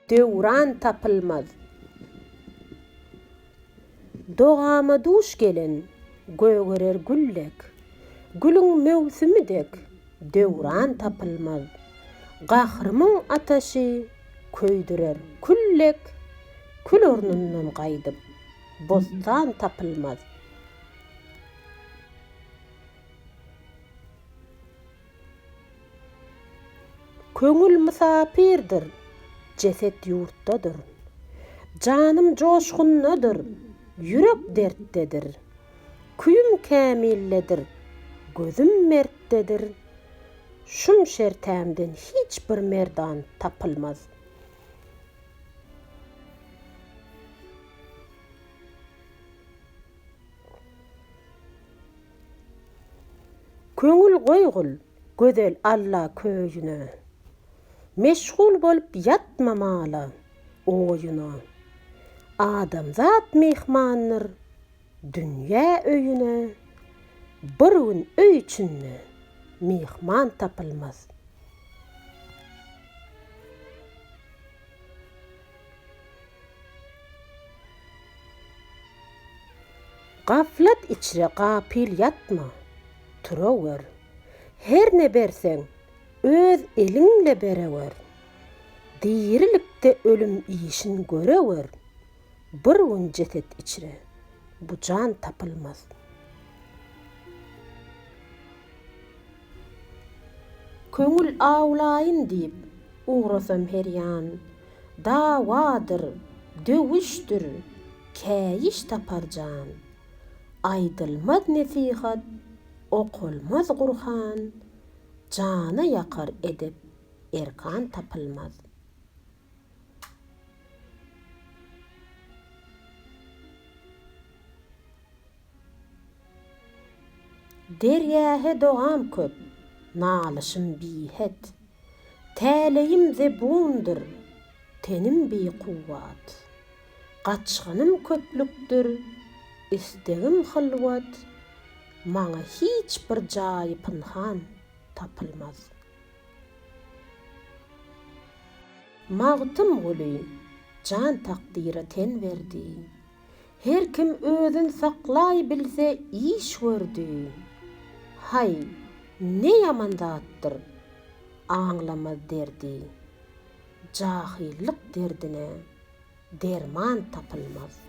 döwran tapylmaz. Dogama duş gelen gögerer güllek, gülüň mewsimidek döwran tapylmaz. Gahrymyň ataşy köýdürer küllek, kül ornundan gaýdyp bostan tapylmaz. Köňül musapirdir, jeset ýurtdadyr. Janym joşgunnadyr, ýürek dertdedir. Küýüm kämilledir, gözüm mertdedir. Şum şertämden hiç bir merdan tapylmaz. Köňül goýgul gözel Alla köýüne. Meşgul bolup ýatmamaly oýuna. Adamzat mehmandyr dünýä öýüne. Bir gün öý üçin mehman tapylmaz. Gaflat içre gapil ýatma, turawer. Her ne berseň öz eliňle berewer. Dirilikde ölüm işin görewer. Bir gün jeset içre bu jan tapylmaz. Köňül awlaýyn diýip ugrasam her ýan, dawadyr, döwüşdir, käýiş tapar jan. Aýdylmaz nesihat, okulmaz Gurhan, jana ýakar edip erkan tapylmaz. Derýähe dogam köp, nalyşym bihet. Täleyim zebundur, tenim bikuwat. Gaçgynym köplükdir, istegim hylwat. Maňa hiç bir jaý pynhan tapylmaz. Magtym guly, jan takdira ten berdi. Her kim özün saklaý bilse iş gördü. Hay, ne ýamandatdyr, aňlamaz derdi. Jahillik derdine derman tapylmaz.